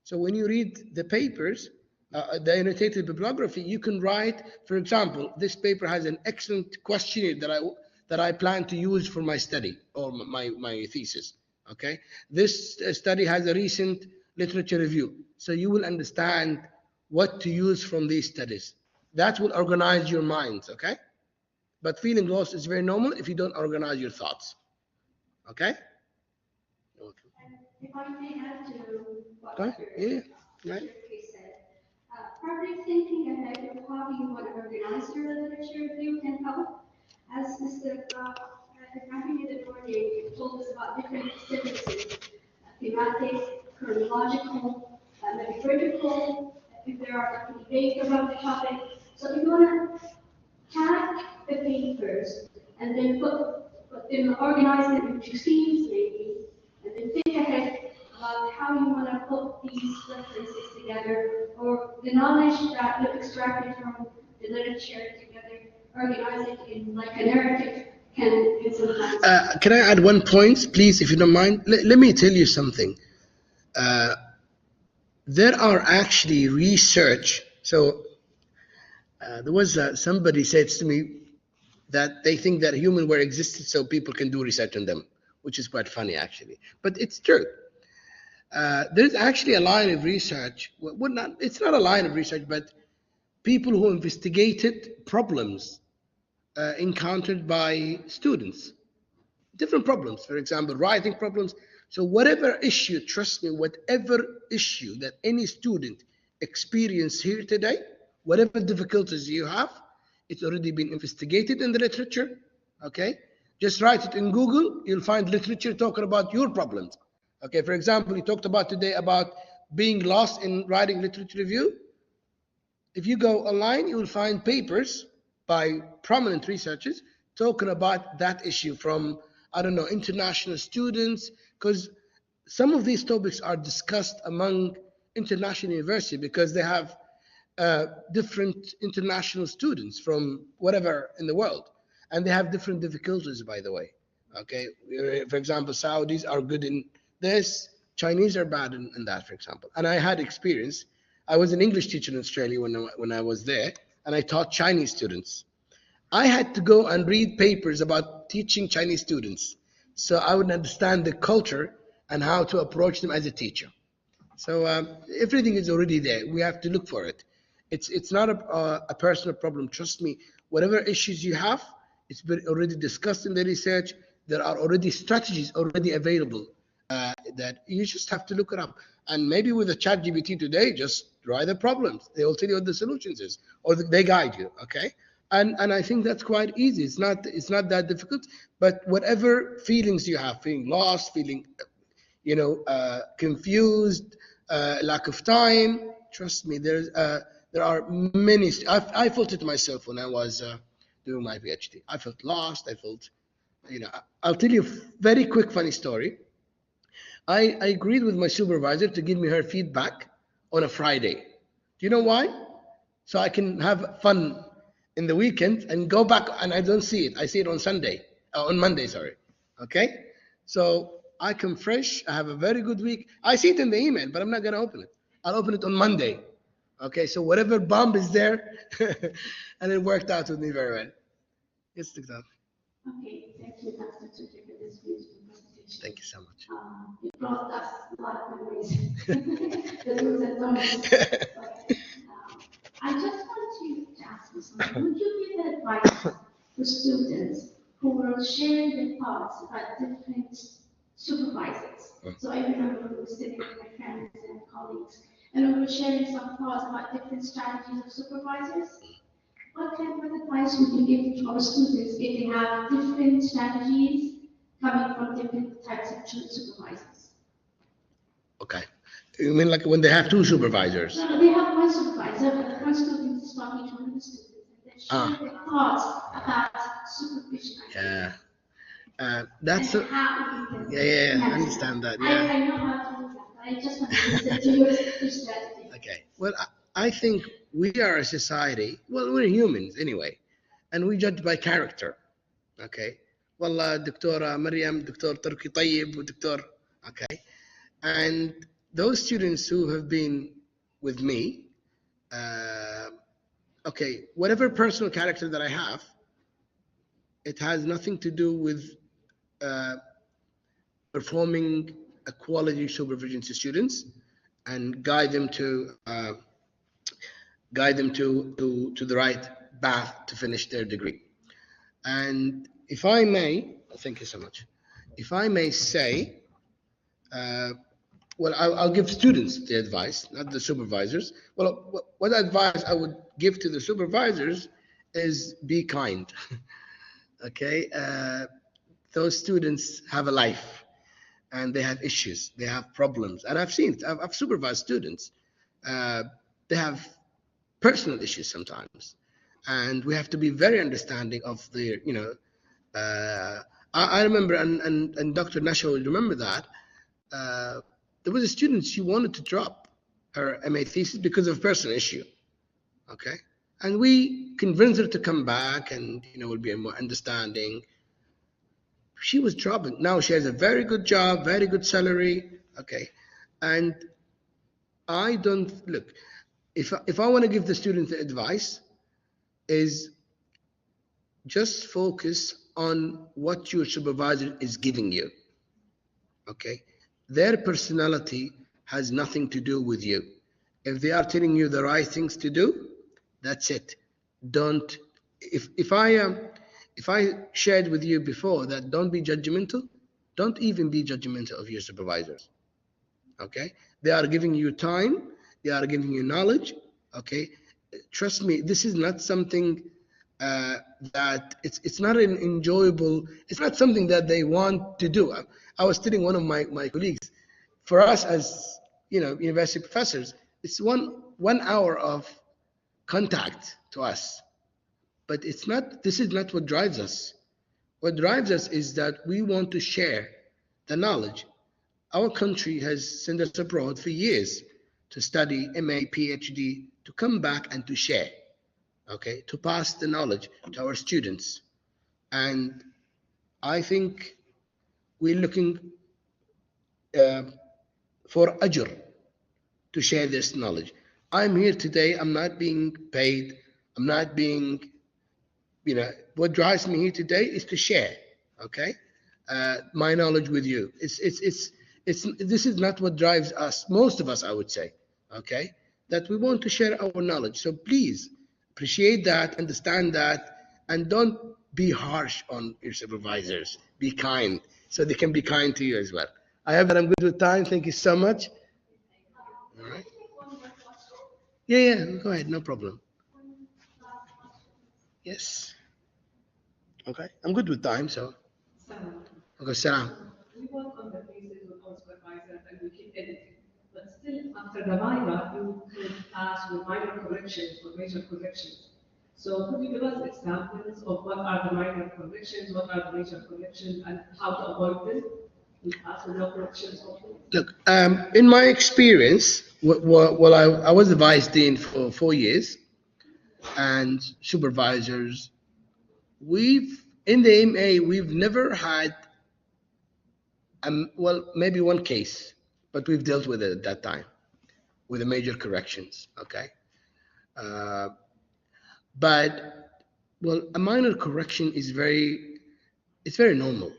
So when you read the papers, the annotated bibliography, you can write, for example, this paper has an excellent questionnaire that I plan to use for my study or my thesis. Okay, this study has a recent literature review, so you will understand what to use from these studies. That will organize your minds. Okay, but feeling lost is very normal if you don't organize your thoughts. Okay. If I may add to what Okay. Yeah. Right. Turki said, project thinking ahead of how you want to organize your literature review can help. As Mr. Ibrahim in the morning told us about different syntheses, thematic, chronological, metaphorical, if there are any debate around the topic. So if you want to tag the papers and then put them, organize them into themes maybe, and then think ahead about how you want to put these references together, or the knowledge that you extracted from the literature together, organize it in like a narrative can sometimes. Can I add one point, please, if you don't mind? Let me tell you something. Uh, there are actually research. So there was somebody said to me that they think that human were existed so people can do research on them, which is quite funny actually. But it's true. There's actually a line of research. Well, it's not a line of research, but people who investigated problems encountered by students, different problems, for example, writing problems. So whatever issue, trust me, whatever issue that any student experience here today, whatever difficulties you have, it's already been investigated in the literature, okay? Just write it in Google, you'll find literature talking about your problems. Okay, for example, we talked about today about being lost in writing literature review. If you go online, you will find papers by prominent researchers talking about that issue from, I don't know, international students, because some of these topics are discussed among international universities because they have different international students from whatever in the world, and they have different difficulties, by the way. Okay, for example, Saudis are good in this, Chinese are bad in that, for example. And I had experience. I was an English teacher in Australia when I was there, and I taught Chinese students. I had to go and read papers about teaching Chinese students, so I would understand the culture and how to approach them as a teacher. So everything is already there. We have to look for it. It's not a personal problem. Trust me. Whatever issues you have, it's been already discussed in the research. There are already strategies already available that you just have to look it up. And maybe with the ChatGPT today, just write the problems. They will tell you what the solutions is, or they guide you. Okay. And I think that's quite easy. It's not that difficult. But whatever feelings you have, feeling lost, feeling confused, lack of time. Trust me, there are many. I felt it myself when I was doing my PhD. I felt lost. I felt, I'll tell you a very quick funny story. I agreed with my supervisor to give me her feedback on a Friday. Do you know why? So I can have fun in the weekend and go back and I don't see it. I see it on Sunday, on Monday, sorry. Okay? So I come fresh. I have a very good week. I see it in the email, but I'm not going to open it. I'll open it on Monday. Okay? So whatever bomb is there, and it worked out with me very well. Yes, Dr. Okay, thank you, Dr. Turki, for this beautiful presentation. Thank you so much. It brought us a lot of memories, the do's and don'ts. I just want to ask you something. Would you give advice to students who were sharing their thoughts about different supervisors? So I remember we were sitting with my friends and colleagues, and we were sharing some thoughts about different strategies of supervisors. What kind of advice would you give to our students if they have different strategies coming from different types of supervisors? Okay. You mean like when they have two supervisors? No, they have one supervisor, but one student is talking to another student, and they share their thoughts about supervision. Yeah. That's and how we can I understand that. Yeah. I know how to do that, but I just want to listen to your strategy. Okay. Well, I think we are a society. Well, we're humans anyway, and we judge by character. Okay. والله دكتورة مريم دكتور تركي طيب ودكتور okay. And those students who have been with me, okay, whatever personal character that I have, it has nothing to do with performing a quality supervision to students and guide them to the right path to finish their degree. And if I may, thank you so much. If I may say, well, I'll give students the advice, not the supervisors. Well, what advice I would give to the supervisors is be kind. Okay, those students have a life, and they have issues, they have problems, and I've seen it. I've supervised students. They have personal issues sometimes, and we have to be very understanding of their, you know. I remember, and Dr. Nasha will remember that. There was a student, she wanted to drop her MA thesis because of a personal issue, okay? And we convinced her to come back and, you know, we'll be more understanding. She was dropping. Now she has a very good job, very good salary, okay? And I don't, look, if I want to give the student the advice, is just focus on what your supervisor is giving you, okay? Their personality has nothing to do with you. If they are telling you the right things to do, that's it. Don't, if I shared with you before that don't be judgmental, don't even be judgmental of your supervisors, okay? They are giving you time, they are giving you knowledge, okay? Trust me, this is not something that it's not an enjoyable, it's not something that they want to do. I was telling one of my colleagues, for us as, you know, university professors, it's one hour of contact to us, but it's not, this is not what drives us. What drives us is that we want to share the knowledge. Our country has sent us abroad for years to study MA, PhD, to come back and to share, okay, to pass the knowledge to our students. And I think we're looking for ajr to share this knowledge. I'm here today, I'm not being paid, I'm not being, you know, what drives me here today is to share, okay, my knowledge with you. This is not what drives us, most of us, I would say, okay, that we want to share our knowledge. So please appreciate that, understand that, and don't be harsh on your supervisors. Be kind, so they can be kind to you as well. I hope that I'm good with time. Thank you so much. All right. Yeah, go ahead, no problem. Yes. Okay, I'm good with time, so. Okay, salam. We work on the thesis with our supervisors and we keep editing. But still, after the minor, you could pass with minor corrections or major corrections. So could you give us examples of what are the minor corrections, what are the major corrections, and how to avoid them? We pass with no corrections, hopefully. Look, in my experience, well, I was the vice dean for 4 years, and supervisors. In the MA, we've never had, well, maybe one case, but we've dealt with it at that time, with the major corrections, okay? But, well, a minor correction is it's very normal.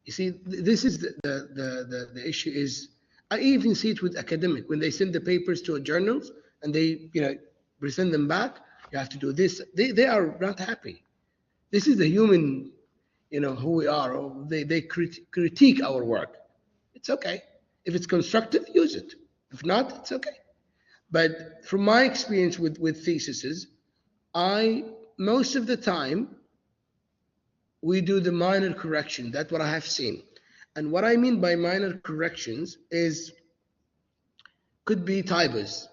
You see, this is the issue is, I even see it with academic, when they send the papers to a journals and they, present them back, you have to do this. They are not happy. This is the human, who we are. Or they critique our work. It's okay. If it's constructive, use it. If not, it's okay. But from my experience with theses, most of the time, we do the minor correction. That's what I have seen. And what I mean by minor corrections is, could be typos,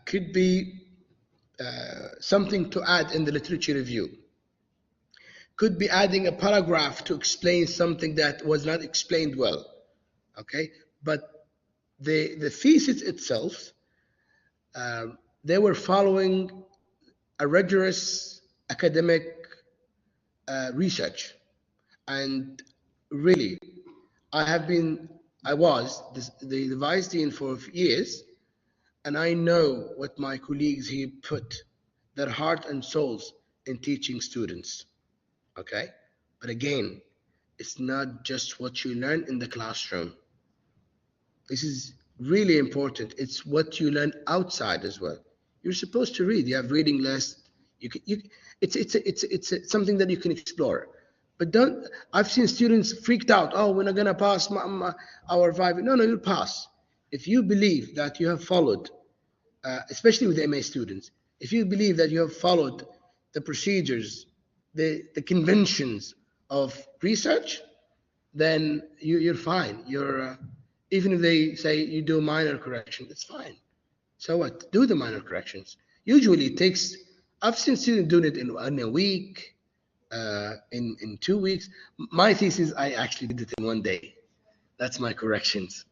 could be something to add in the literature review, could be adding a paragraph to explain something that was not explained well, okay? But the thesis itself, they were following a rigorous academic research. And really, I was the vice dean for years, and I know what my colleagues here put their heart and souls in teaching students, okay? But again, it's not just what you learn in the classroom. This is really important. It's what you learn outside as well. You're supposed to read. You have reading lists. It's something that you can explore. But I've seen students freaked out. Oh, we're not going to pass our viva. No, you'll pass. If you believe that you have followed, especially with MA students, if you believe that you have followed the procedures, the conventions of research, then you're fine. Even if they say you do a minor correction, it's fine. So what? Do the minor corrections. Usually it takes, I've seen students doing it in a week, in 2 weeks. My thesis, I actually did it in 1 day. That's my corrections.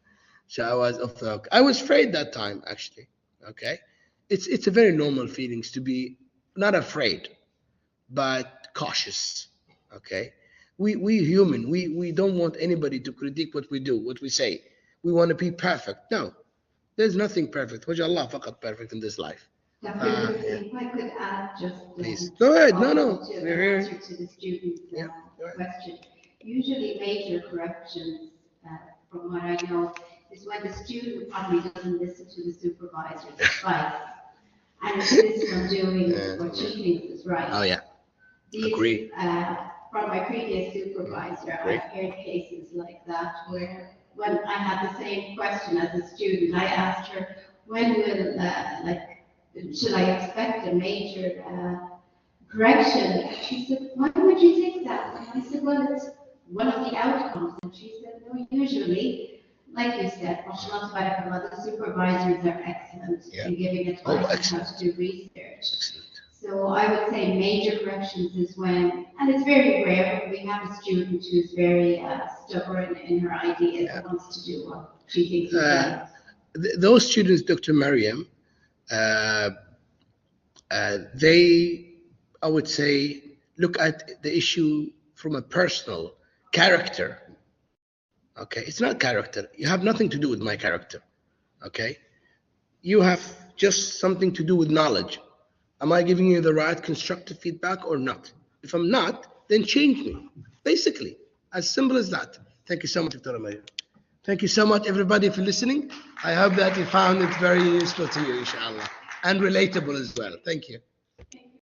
So I was off the hook. I was afraid that time, actually. Okay, it's a very normal feelings to be not afraid, but cautious. Okay, we human. We don't want anybody to critique what we do, what we say. We want to be perfect. No, there's nothing perfect. Wajah Allah faqat perfect in this life. Definitely. If I could add just Please go ahead. No. to answer to the student's question. Usually major corrections, from what I know, is when the student probably doesn't listen to the supervisor's advice and insists on doing what she thinks is right. Oh yeah. Agree. From my previous supervisor, I've heard cases like that where when I had the same question as a student, I asked her, when will, should I expect a major correction? She said, why would you think that? And I said, well, it's one of the outcomes. And she said, no, usually, like you said, the supervisors are excellent in giving advice on how to do research. Excellent. So I would say major corrections is when, and it's very rare, but we have a student who's very stubborn in her ideas and wants to do what she thinks is right. Those students, Dr. Mariam, they, I would say, look at the issue from a personal character. Okay, it's not character. You have nothing to do with my character. Okay, you have just something to do with knowledge. Am I giving you the right constructive feedback or not? If I'm not, then change me. Basically, as simple as that. Thank you so much, Dr. Mariam. Thank you so much, everybody, for listening. I hope that you found it very useful to you, inshallah, and relatable as well. Thank you.